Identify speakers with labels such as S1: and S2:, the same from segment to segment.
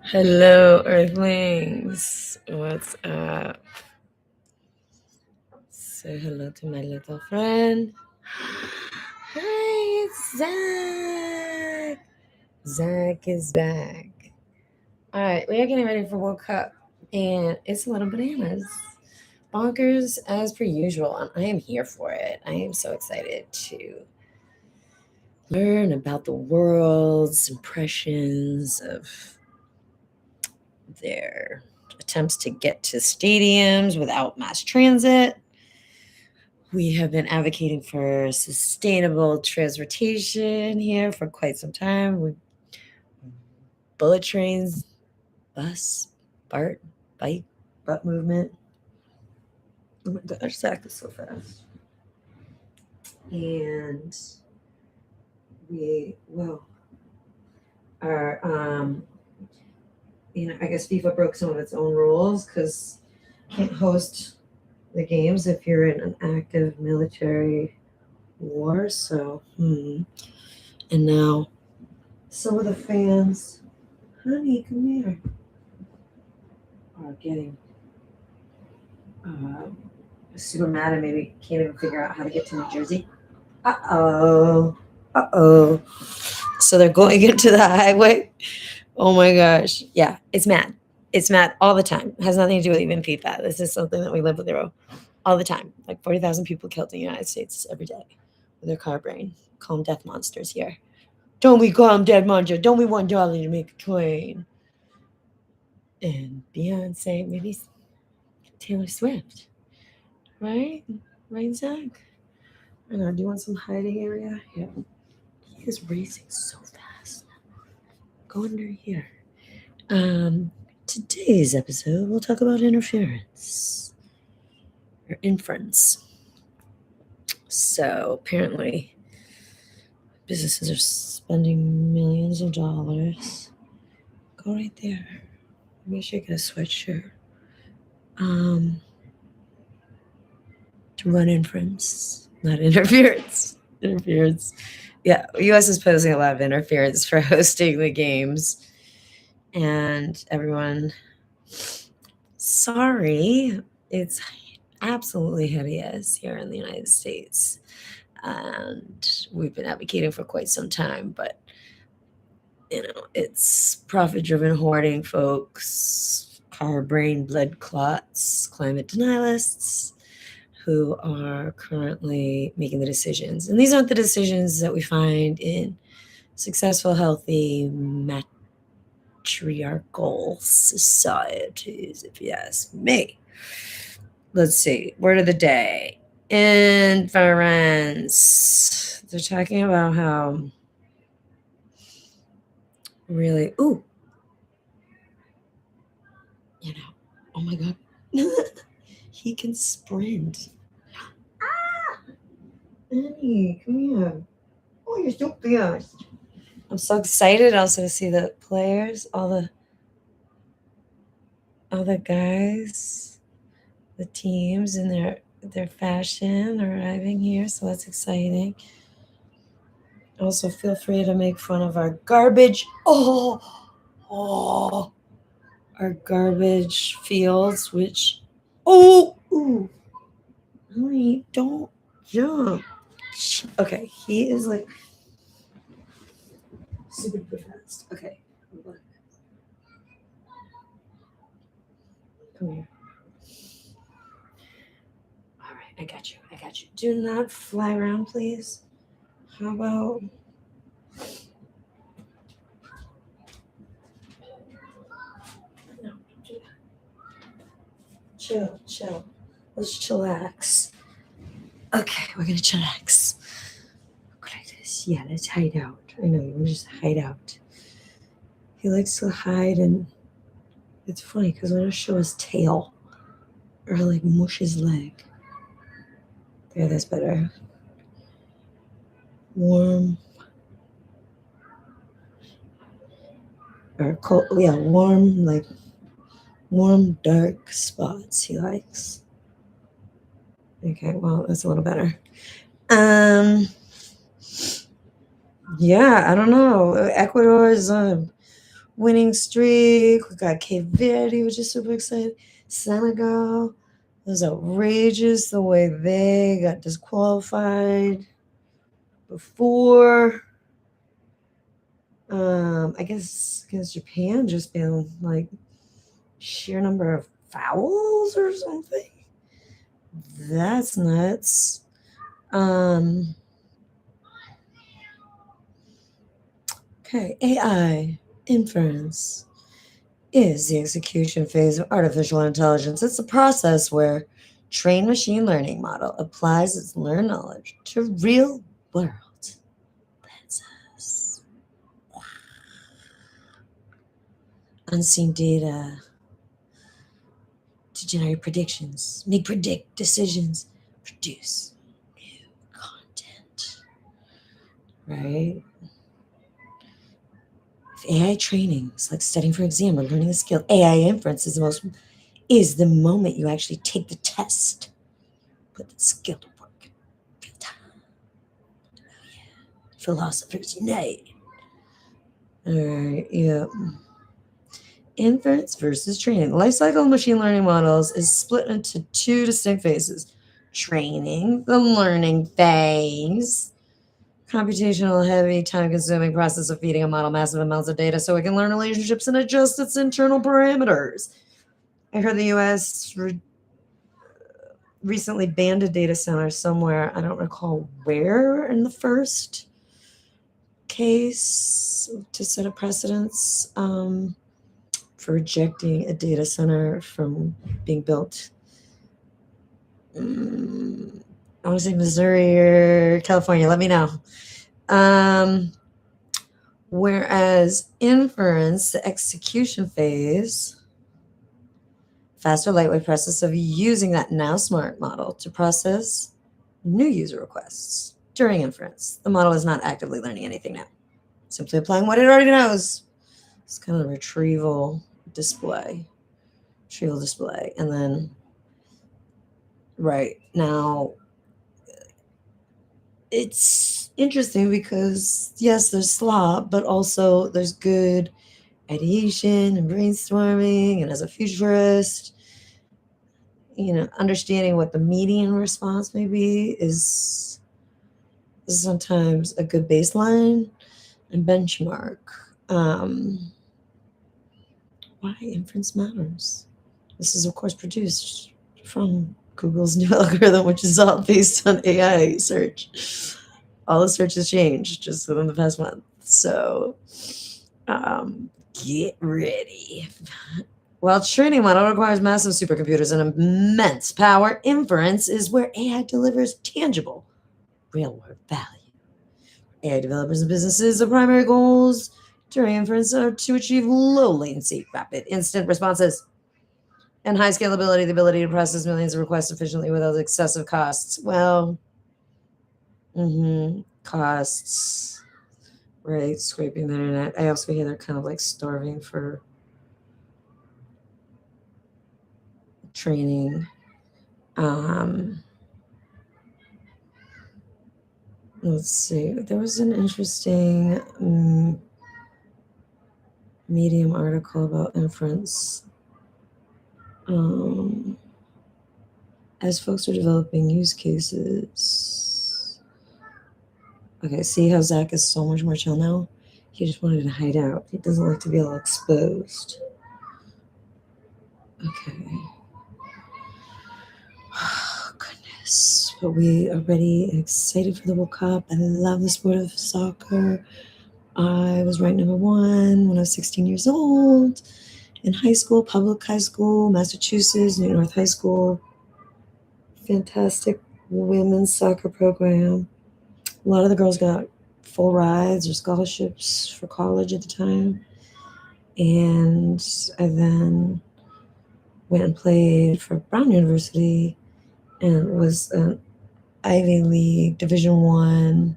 S1: Hello, Earthlings. What's up? Say hello to my little friend. Hi, it's Zach. Zach is back. All right, we are getting ready for World Cup, and it's a little bananas. Bonkers as per usual, and I am here for it. I am so excited to learn about the world's impressions of their attempts to get to stadiums without mass transit. We have been advocating for sustainable transportation here for quite some time. Bullet trains, bus, bike, butt movement. Oh my gosh, Zach is so fast. And we, are, I guess FIFA broke some of its own rules because can't host the games if you're in an active military war. So, and now some of the fans, honey, come here, are getting super mad and maybe can't even figure out how to get to New Jersey. Uh-oh. So they're going into the highway. Oh my gosh. Yeah, it's mad. It's mad all the time. It has nothing to do with even FIFA. This is something that we live with all the time. Like 40,000 people killed in the United States every day with their car brain. Call them death monsters here. Don't we call them dead monsters? Don't we want Dolly to make a train? And Beyonce, maybe Taylor Swift. Right? Right, Zach? I know. Do you want some hiding area? Yeah. He is racing so fast. Go under here. Today's episode, we'll talk about interference or inference. So apparently, businesses are spending millions of dollars. Go right there. Maybe I should get a sweatshirt. To run inference, not interference. Interference. Yeah, U.S. is posing a lot of interference for hosting the games. And everyone, sorry, it's absolutely hideous here in the United States. And we've been advocating for quite some time, but it's profit-driven hoarding folks, car brain blood clots, climate denialists who are currently making the decisions. And these aren't the decisions that we find in successful, healthy, matriarchal societies, if you ask me. Let's see. Word of the day. Inference. They're talking about how really, oh my God. He can sprint. Annie, come here. Oh, you're so fast. I'm so excited also to see the players, all the guys, the teams in their fashion arriving here, so that's exciting. Also, feel free to make fun of our garbage. Our garbage fields, which honey, don't jump. Okay, he is like super fast. Okay, hold on. Come here. All right, I got you. Do not fly around, please. How about no? Don't do that. Chill. Let's chillax. Okay, we're gonna chillax. Like this. Yeah, let's hide out. I know you want to just hide out. He likes to hide, and it's funny because when I show his tail or like mush his leg. There, that's better. Warm or cold? Yeah, warm, like warm, dark spots he likes. Okay, well, that's a little better. Yeah, I don't know. Ecuador is winning streak. We got Cape Verde, which is super exciting. Senegal. It was outrageous the way they got disqualified before. I guess against Japan, just being like sheer number of fouls or something. That's nuts. Okay, AI inference is the execution phase of artificial intelligence. It's a process where trained machine learning model applies its learned knowledge to real world lenses. Unseen data to generate predictions, make predict decisions, produce new content. Right? If AI training is like studying for exam or learning a skill, AI inference is the moment you actually take the test, put the skill to work. Real time. Oh yeah. Philosophers unite. Alright, yeah. Inference versus training. The life cycle of machine learning models is split into two distinct phases. Training, the learning phase. Computational, heavy, time-consuming process of feeding a model massive amounts of data so it can learn relationships and adjust its internal parameters. I heard the U.S. recently banned a data center somewhere. I don't recall where in the first case to set a precedence for rejecting a data center from being built. I want to say Missouri or California. Let me know. Whereas inference, the execution phase, faster, lightweight process of using that now smart model to process new user requests during inference. The model is not actively learning anything now, simply applying what it already knows. It's kind of a retrieval display. And then, right now, it's interesting because, yes, there's slop, but also there's good ideation and brainstorming. And as a futurist, understanding what the median response may be is sometimes a good baseline and benchmark. Why inference matters. This is, of course, produced from Google's new algorithm, which is all based on AI search. All the search has changed just within the past month. So get ready. While training model requires massive supercomputers and immense power, inference is where AI delivers tangible, real-world value. AI developers and businesses, the primary goals during inference are to achieve low latency, rapid, instant responses, and high scalability, the ability to process millions of requests efficiently without excessive costs. Well, costs, right? Scraping the internet. I also hear they're kind of like starving for training. Let's see. There was an interesting Medium article about inference. As folks are developing use cases. Okay, see how Zach is so much more chill now? He just wanted to hide out. He doesn't like to be all exposed. Okay. Oh, goodness. But we are ready and excited for the World Cup. I love the sport of soccer. I was ranked number 1 when I was 16 years old in high school, public high school, Massachusetts, New North High School. Fantastic women's soccer program. A lot of the girls got full rides or scholarships for college at the time. And I then went and played for Brown University and was an Ivy League Division I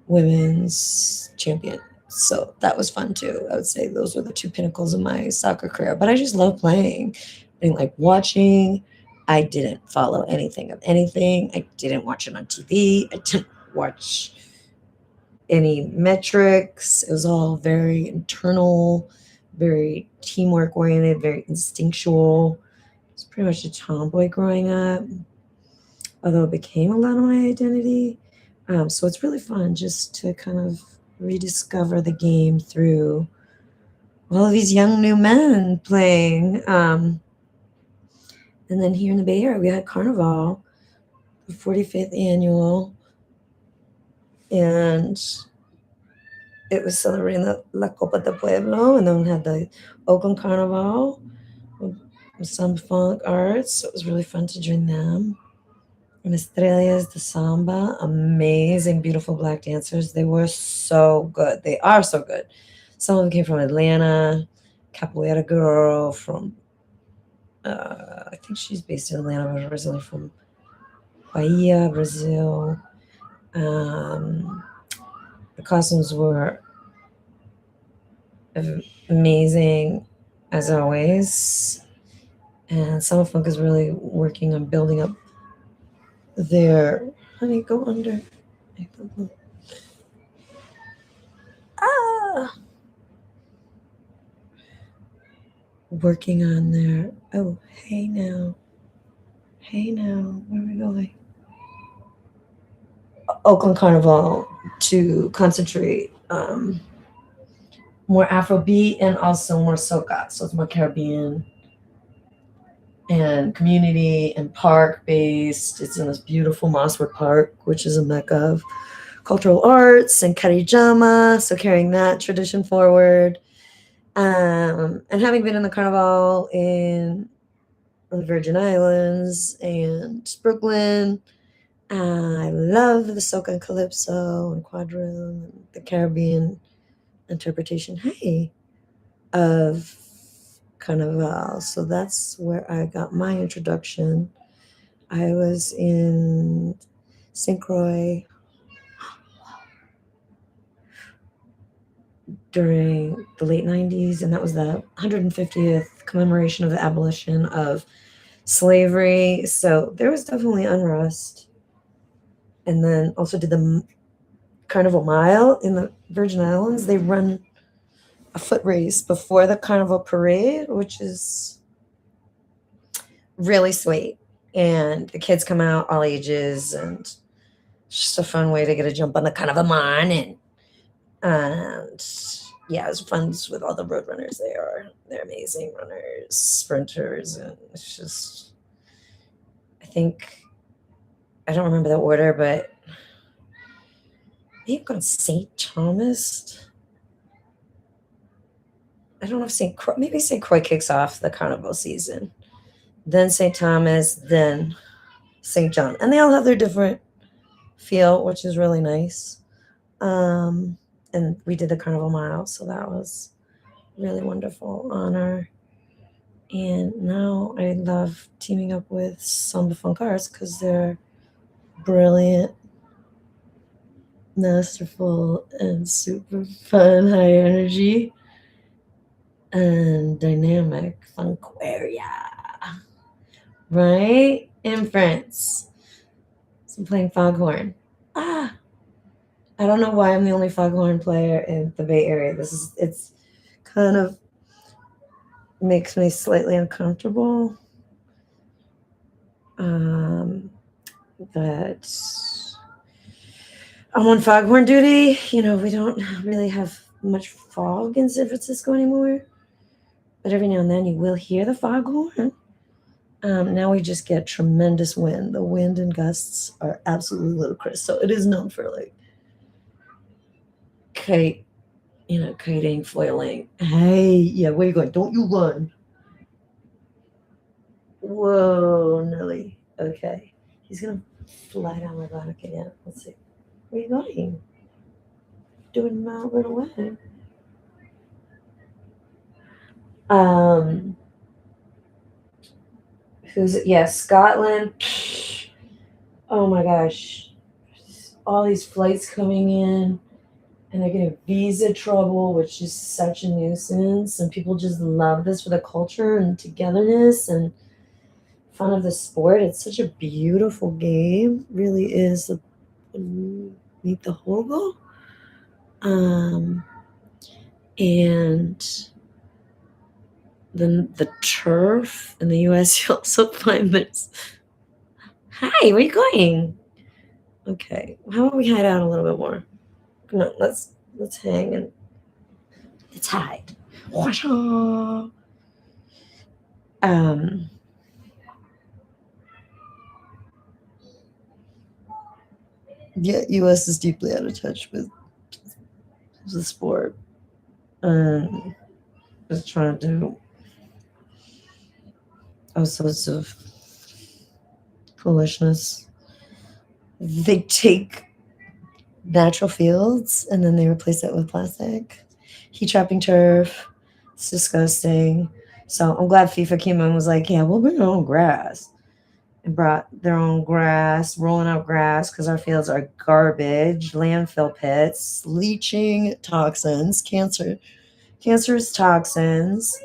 S1: women's champion. So that was fun too. I would say those were the 2 pinnacles of my soccer career. But I just love playing. I didn't like watching. I didn't follow anything of anything. I didn't watch it on TV. I didn't watch any metrics. It was all very internal, very teamwork oriented, very instinctual. It's pretty much a tomboy growing up, although it became a lot of my identity. So it's really fun just to kind of rediscover the game through all of these young new men playing. And then here in the Bay Area, we had Carnival, the 45th annual, and it was celebrating the La Copa de Pueblo, and then we had the Oakland Carnival with some funk arts. So it was really fun to join them. And Estrellas de Samba, amazing, beautiful black dancers. They were so good. They are so good. Some of them came from Atlanta. Capoeira girl from, I think she's based in Atlanta, but originally from Bahia, Brazil. The costumes were amazing, as always. And Summer Funk is really working on building up their, honey, go under. Working on their, oh, hey now, where are we going? Oakland Carnival to concentrate more Afrobeat and also more soca, so it's more Caribbean and community and park based. It's in this beautiful Mosswood Park, which is a mecca of cultural arts and Karijama, so carrying that tradition forward. And having been in the carnival in the Virgin Islands and Brooklyn, I love the soca and calypso and quadroon and the Caribbean interpretation, hey, of Carnival. So that's where I got my introduction. I was in St. Croix during the late 90s, and that was the 150th commemoration of the abolition of slavery. So there was definitely unrest. And then also did the Carnival Mile in the Virgin Islands. They run a foot race before the Carnival Parade, which is really sweet. And the kids come out all ages, and it's just a fun way to get a jump on the Carnival morning. And yeah, it was fun with all the road runners. They're amazing runners, sprinters, and it's just, I think, I don't remember the order, but maybe on St. Thomas. I don't know if maybe St. Croix kicks off the carnival season, then St. Thomas, then St. John, and they all have their different feel, which is really nice. And we did the Carnival Mile, so that was really wonderful honor. And now I love teaming up with Samba Funk Arts because they're brilliant, masterful, and super fun, high energy, and dynamic Funkaria. Right? Inference. So I'm playing foghorn. I don't know why I'm the only foghorn player in the Bay Area. It's kind of makes me slightly uncomfortable. But I'm on foghorn duty. We don't really have much fog in San Francisco anymore. But every now and then you will hear the foghorn. Now we just get tremendous wind. The wind and gusts are absolutely ludicrous. So it is known for kiting, foiling. Hey, yeah, where you going? Don't you run. Whoa, Nelly. Okay. He's going to fly down my back again. Let's see. Where are you going? Doing not run away. Who's it? Yeah, Scotland. Oh my gosh. All these flights coming in. And they're getting visa trouble, which is such a nuisance. And people just love this for the culture and togetherness and fun of the sport. It's such a beautiful game. Really is. Meet the Hogo. And then the turf in the US, you also find this. Hi, where are you going? Okay, how about we hide out a little bit more? Come on, let's hang and let's hide. Yeah, US is deeply out of touch with the sport. Just trying to do all sorts of foolishness. They take natural fields and then they replace it with plastic. Heat trapping turf. It's disgusting. So I'm glad FIFA came in and was like, yeah, we'll bring our own grass. And brought their own grass, rolling out grass because our fields are garbage, landfill pits, leaching toxins, cancerous toxins,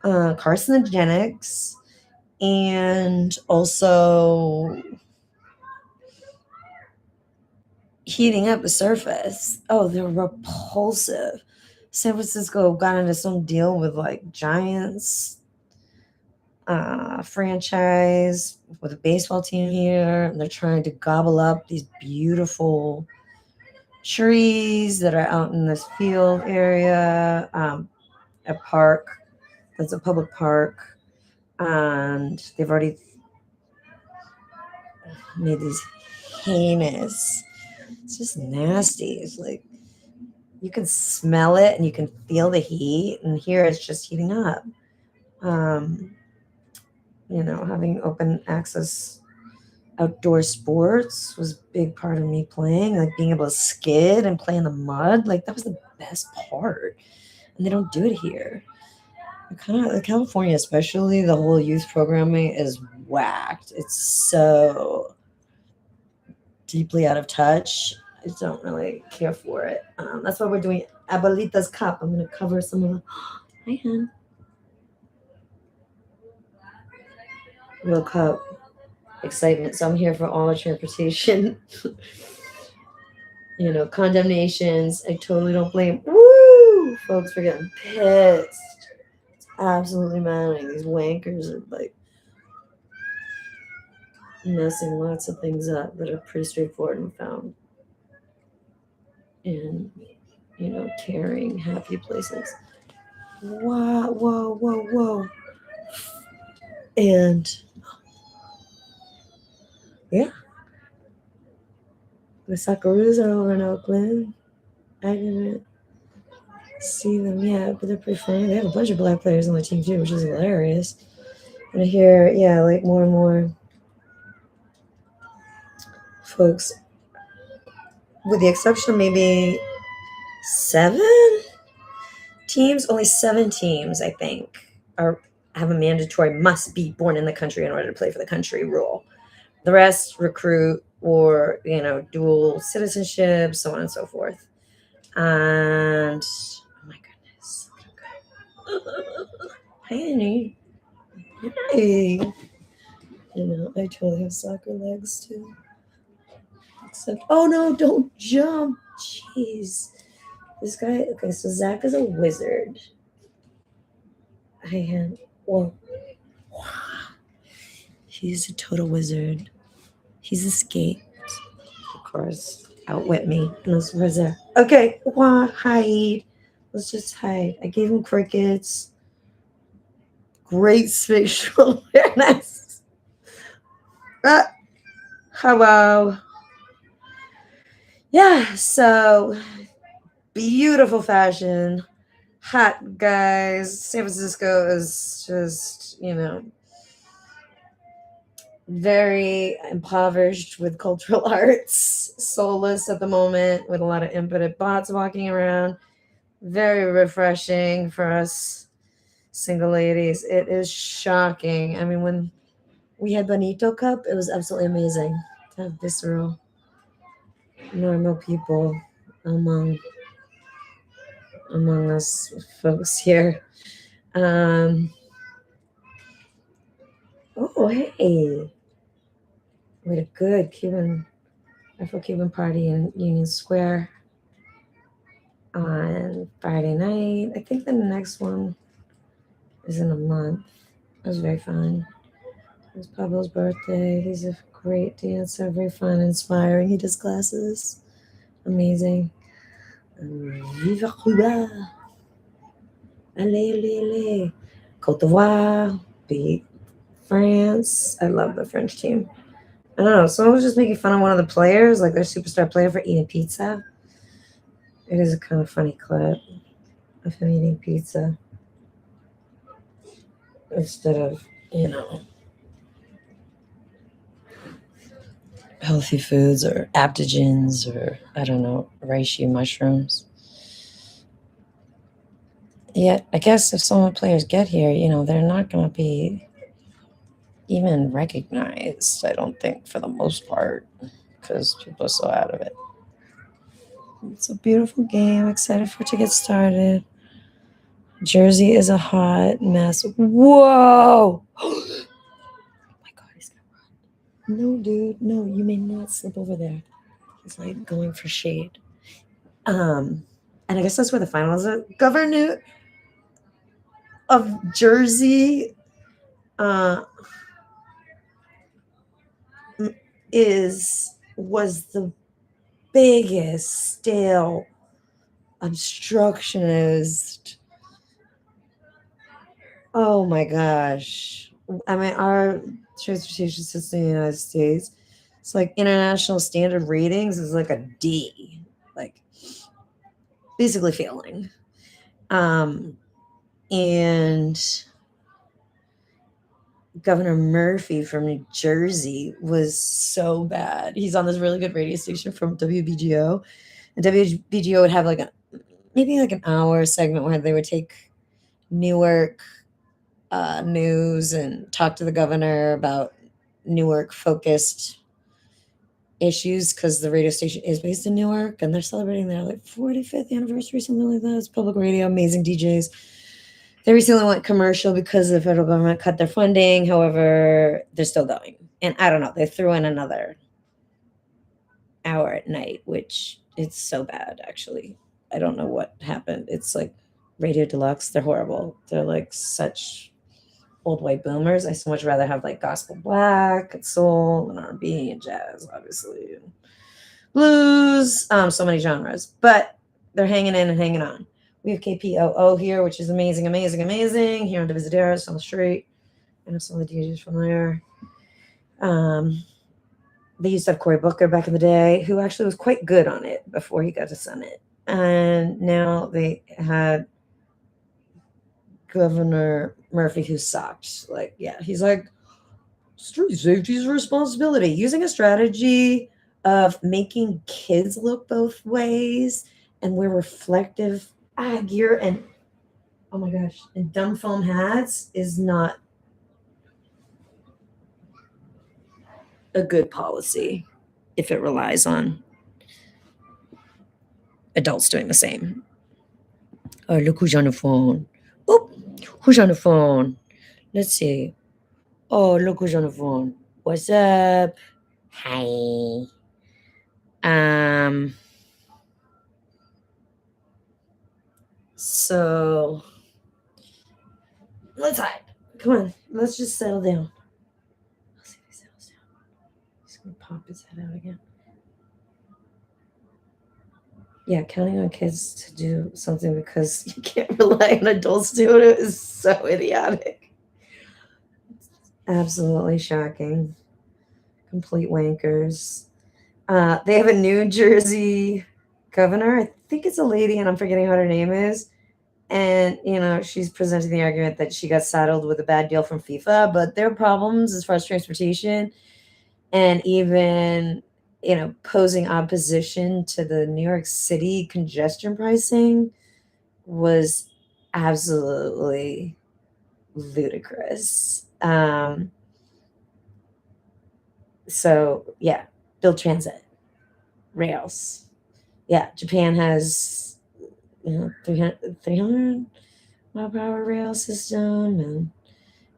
S1: carcinogenics, and also heating up the surface. Oh, they're repulsive. San Francisco got into some deal with like Giants franchise with a baseball team here, and they're trying to gobble up these beautiful trees that are out in this field area, a park that's a public park, and they've already made these heinous. It's just nasty. It's like you can smell it and you can feel the heat, and here it's just heating up. Having open access outdoor sports was a big part of me playing, like being able to skid and play in the mud. Like that was the best part, and they don't do it here. Kind of California, especially the whole youth programming is whacked. It's so deeply out of touch. I don't really care for it. That's why we're doing Abuelita's Cup. I'm going to cover some of the. Hi, hun. World Cup excitement. So I'm here for all the transportation. Condemnations. I totally don't blame. Woo! Folks for getting pissed. It's absolutely maddening. These wankers are like messing lots of things up that are pretty straightforward and found. And, tearing happy places. Wow, whoa, whoa, whoa. And, yeah. The Socceroos are over in Oakland. I didn't see them yet, but they're pretty funny. They have a bunch of black players on the team, too, which is hilarious. And I hear, like more and more folks, with the exception of maybe 7 teams, only 7 teams, I think, have a mandatory must be born in the country in order to play for the country rule. The rest recruit or, dual citizenship, so on and so forth. And, oh my goodness. Hi, Annie. Hey. I totally have soccer legs too. Except, oh no, don't jump. Jeez. This guy, okay, so Zach is a wizard. Whoa. He's a total wizard. He's escaped. Of course, outwit me. Where's there? Okay, hide. Let's just hide. I gave him crickets. Great spatial awareness. Hello. Yeah, so beautiful fashion. Hot guys. San Francisco is just, very impoverished with cultural arts, soulless at the moment, with a lot of impotent bots walking around. Very refreshing for us single ladies. It is shocking. I mean, when we had Bonito Cup, it was absolutely amazing to have visceral, normal people among us folks here. Oh, hey. We had a good Afro-Cuban party in Union Square. on Friday night. I think the next one is in a month. It was very fun. It was Pablo's birthday. He's a great dancer, very fun, inspiring. He does classes. Amazing. Viva Cuba. Allez, allez, allez. Côte d'Ivoire beat France. I love the French team. I don't know. Someone was just making fun of one of the players, like their superstar player, for eating pizza. It is a kind of funny clip of him eating pizza instead of, healthy foods or adaptogens or, I don't know, reishi mushrooms. Yet, I guess if some of the players get here, they're not going to be even recognized, I don't think, for the most part, because people are so out of it. It's a beautiful game. Excited for it to get started. Jersey is a hot mess. Whoa! Oh my God, he's gonna run. No, dude, no, you may not slip over there. He's like going for shade. And I guess that's where the finals are. Governor of Jersey was the biggest stale obstructionist. Oh my gosh. I mean, our transportation system in the United States, it's like international standard ratings is like a D, like basically failing. And Governor Murphy from New Jersey was so bad. He's on this really good radio station from WBGO. And WBGO would have maybe like an hour segment where they would take Newark news and talk to the governor about Newark focused issues, because the radio station is based in Newark and they're celebrating their 45th anniversary, something like that. It's public radio, amazing DJs. They recently went commercial because the federal government cut their funding. However, they're still going. And I don't know, they threw in another hour at night, which it's so bad, actually. I don't know what happened. It's like Radio Deluxe. They're horrible. They're like such old white boomers. I so much rather have like gospel black and soul and R&B and jazz, obviously, and blues. So many genres. But they're hanging in and hanging on. We have KPOO here, which is amazing, amazing, amazing. Here on Divisaderas on the street. I know some of the DJs from there. They used to have Cory Booker back in the day, who actually was quite good on it before he got to Senate. And now they had Governor Murphy, who sucked. He's like, street safety is a responsibility. Using a strategy of making kids look both ways and wear reflective gear and, oh my gosh, and dumb foam hats is not a good policy if it relies on adults doing the same. Oh, look who's on the phone. Oh, who's on the phone? Let's see. Oh, look who's on the phone. What's up? Hi. So let's hide. Come on. Let's just settle down. Let's see if he settles down. He's gonna pop his head out again. Yeah, counting on kids to do something because you can't rely on adults doing it is so idiotic. Absolutely shocking. Complete wankers. They have a New Jersey governor. I think it's a lady, and I'm forgetting what her name is. And, she's presenting the argument that she got saddled with a bad deal from FIFA, but their problems as far as transportation and even, posing opposition to the New York City congestion pricing was absolutely ludicrous. So, yeah, build transit, rails. Yeah, Japan has 300 mile per hour rail system, and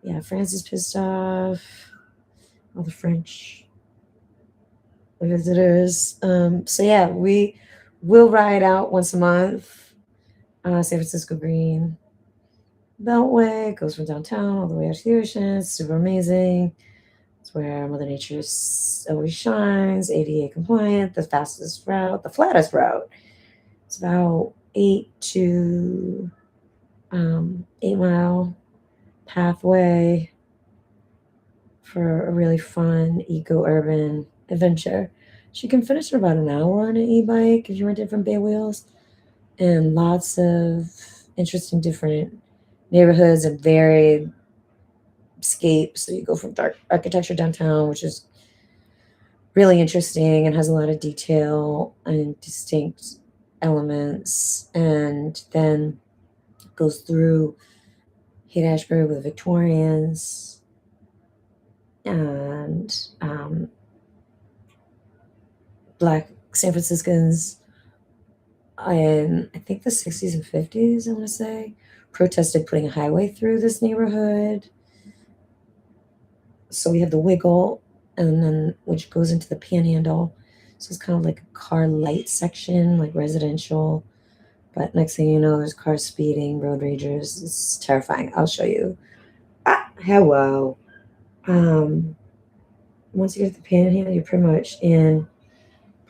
S1: yeah, France is pissed off. All the French visitors. So yeah, we will ride out once a month. San Francisco Green Beltway goes from downtown all the way out to the ocean. It's super amazing. It's where Mother Nature always shines. ADA compliant, the fastest route, the flattest route. It's about 8 mile pathway for a really fun eco-urban adventure. You can finish in about an hour on an e-bike if you rent it from Bay Wheels, and lots of interesting different neighborhoods and varied escapes. So you go from dark architecture downtown, which is really interesting and has a lot of detail and distinct elements, and then goes through Haight-Ashbury with Victorians and Black San Franciscans in, I think, the 60s and 50s, I want to say, protested putting a highway through this neighborhood. So we have the Wiggle, and then which goes into the Panhandle. So it's kind of like a car light section, like residential. But next thing you know, there's cars speeding, road ragers. It's terrifying. I'll show you. Hello. Once you get to the Panhandle, you're pretty much in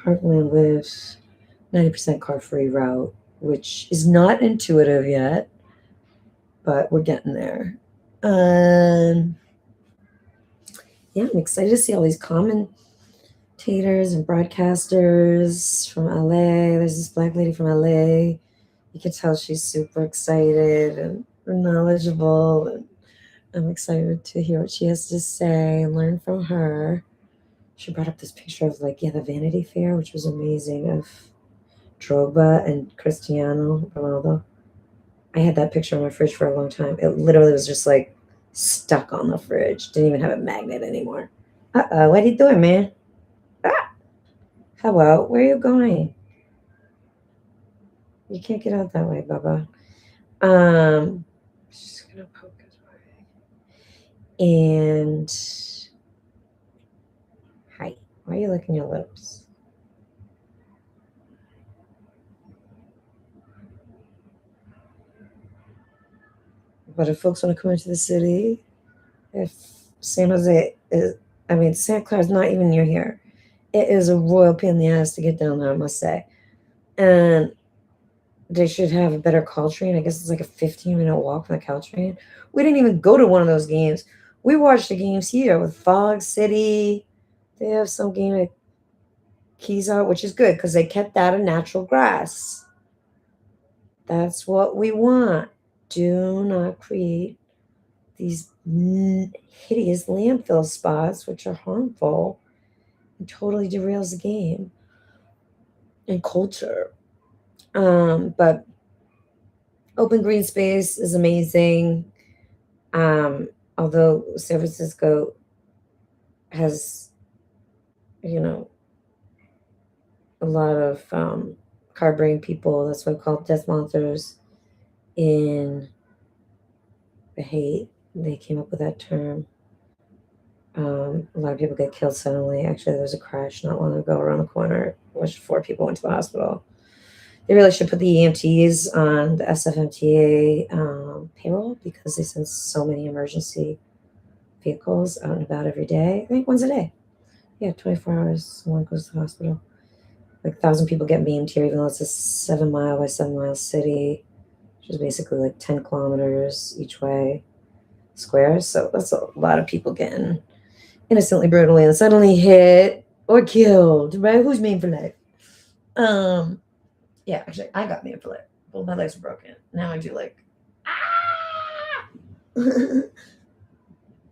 S1: Parkland with 90% car-free route, which is not intuitive yet, but we're getting there. Yeah, I'm excited to see all these commentators and broadcasters from LA. There's this Black lady from LA. You can tell she's super excited and knowledgeable, and I'm excited to hear what she has to say and learn from her. She brought up this picture of the Vanity Fair, which was amazing, of Drogba and Cristiano Ronaldo. I had that picture on my fridge for a long time. It literally was just stuck on the fridge. Didn't even have a magnet anymore. Uh-oh, what are you doing, man? Hello, where are you going? You can't get out that way, Bubba. Just gonna poke his way. And hi, why are you licking your lips? But if folks want to come into the city, if San Jose is, Santa Clara is not even near here. It is a royal pain in the ass to get down there, I must say. And they should have a better Caltrain. I guess it's like a 15-minute walk from the Caltrain. We didn't even go to one of those games. We watched the games here with Fog City. They have some game at Keys Out, which is good because they kept that a natural grass. That's what we want. Do not create these hideous landfill spots, which are harmful and totally derails the game and culture. But open green space is amazing. Although San Francisco has, a lot of card-brain people. That's what I call death monsters in the hate. They came up with that term. A lot of people get killed suddenly. Actually, there was a crash not long ago around the corner, which 4 people went to the hospital. They really should put the EMTs on the SFMTA payroll because they send so many emergency vehicles out and about every day. I think once a day. Yeah, 24 hours, one goes to the hospital. 1,000 people get beamed here, even though it's a 7 mile by 7 mile city, which is basically 10 kilometers each way square. So that's a lot of people getting innocently, brutally, and suddenly hit or killed, right? Who's maimed for life? Yeah, actually, I got maimed for life. Both my legs were broken. Now I do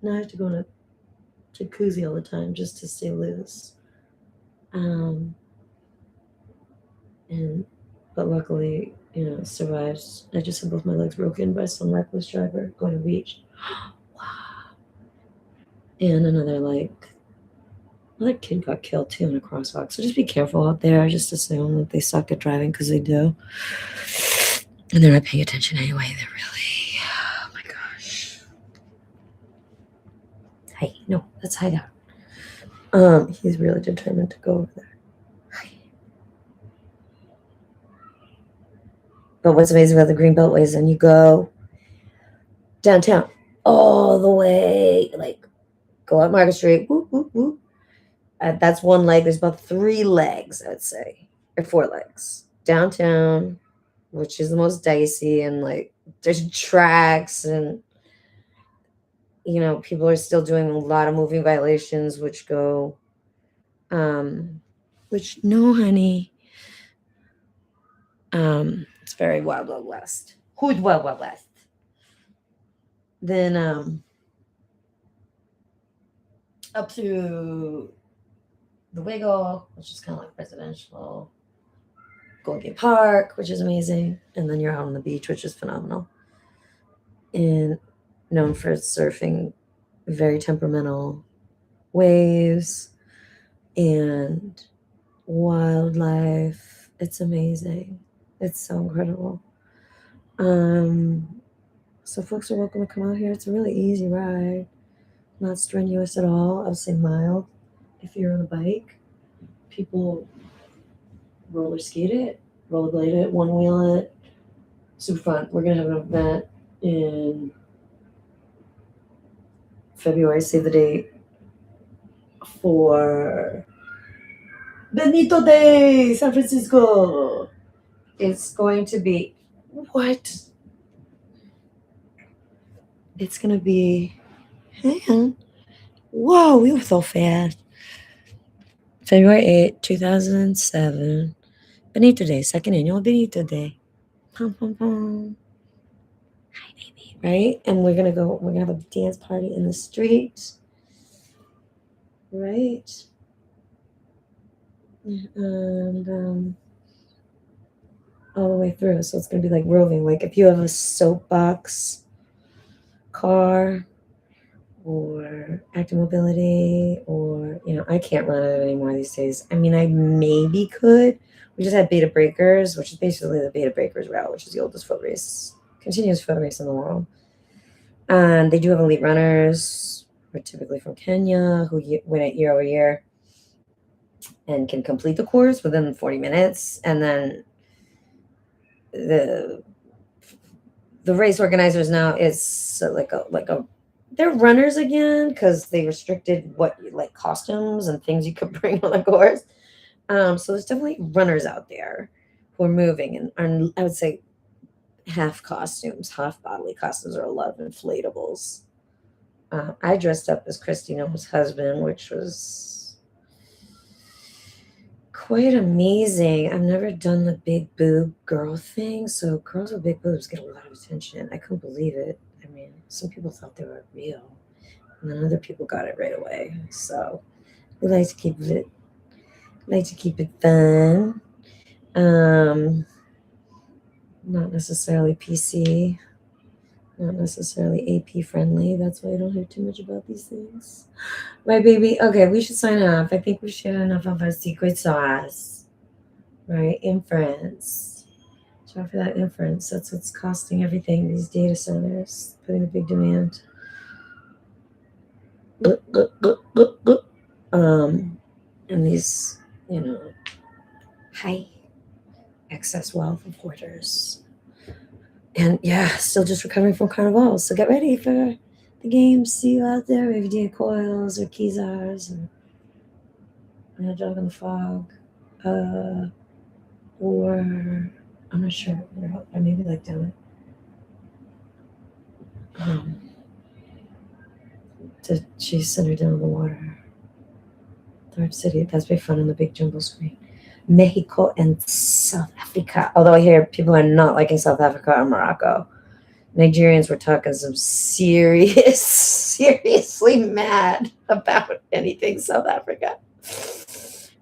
S1: now I have to go in a jacuzzi all the time just to stay loose. But luckily, survived. I just had both my legs broken by some reckless driver going to the beach. Wow. And another kid got killed too in a crosswalk. So just be careful out there. Just assume that they suck at driving because they do. And they're not paying attention anyway. They're really, oh my gosh. Hey, no, let's hide out. He's really determined to go over there. But what's amazing about the green beltway is then you go downtown all the way, like go up Market Street, whoop, whoop, whoop. That's one leg. There's about 3 legs, I'd say, or 4 legs. Downtown, which is the most dicey, and like there's tracks, and people are still doing a lot of moving violations, which go, which no, honey, it's very Wild Wild West. Who's Wild Wild West? Then up to the Wiggle, which is kind of like residential. Golden Gate Park, which is amazing, and then you're out on the beach, which is phenomenal. And known for surfing very temperamental waves and wildlife. It's amazing. It's so incredible. So folks are welcome to come out here. It's a really easy ride, not strenuous at all. I would say mild if you're on a bike. People roller skate it, rollerblade it, one wheel it. Super fun. We're gonna have an event in February, save the date, for Benito Day, San Francisco. It's going to be what? It's gonna be. Hang on. Whoa, we were so fast. February 8th, 2007. Benito Day, second annual Benito Day. Pum, pum, pum. Hi, baby. Right? And we're gonna have a dance party in the street. Right? And all the way through. So it's gonna be like roving. Like if you have a soapbox car or active mobility, or I can't run it anymore these days. I mean, I maybe could. We just had Beta Breakers, which is basically the Beta Breakers route, which is the oldest foot race, continuous foot race in the world. And they do have elite runners, who are typically from Kenya, who win it year over year and can complete the course within 40 minutes. And then the race organizers now is like a they're runners again, because they restricted what like costumes and things you could bring on the course. So there's definitely runners out there who are moving and are, I would say, half costumes, half bodily costumes, or a lot of inflatables. I dressed up as Christina's husband, which was quite amazing. I've never done the big boob girl thing, so girls with big boobs get a lot of attention. I couldn't believe it. I mean, some people thought they were real, and then other people got it right away. So we like to keep it fun. Not necessarily PC, not necessarily AP friendly. That's why I don't hear too much about these things. Right, baby? Okay, we should sign off. I think we shared enough of our secret sauce. Right? Inference. Try for that inference. That's what's costing everything, these data centers, putting a big demand. And these, high excess wealth of hoarders. And yeah, still just recovering from Carnival. So get ready for the games. See you out there. Maybe DA Coils or Keyzars or a Dog in the Fog. Or I'm not sure. Or maybe like down the Chase Center down the water. Third City. That's very fun on the big jumbo screen. Mexico and South Africa. Although I hear people are not liking South Africa or Morocco. Nigerians were talking some seriously mad about anything South Africa.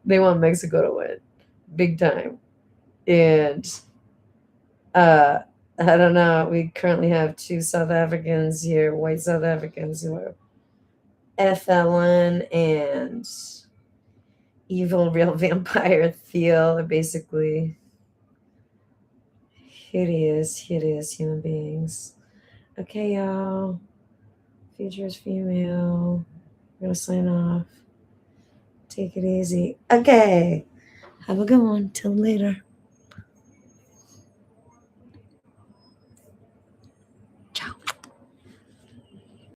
S1: They want Mexico to win big time. And I don't know. We currently have 2 South Africans here, white South Africans, who are FLN and evil real vampire Theo. Are basically hideous human beings. Okay, y'all. Future is female. We're gonna sign off. Take it easy. Okay. Have a good one. Till later.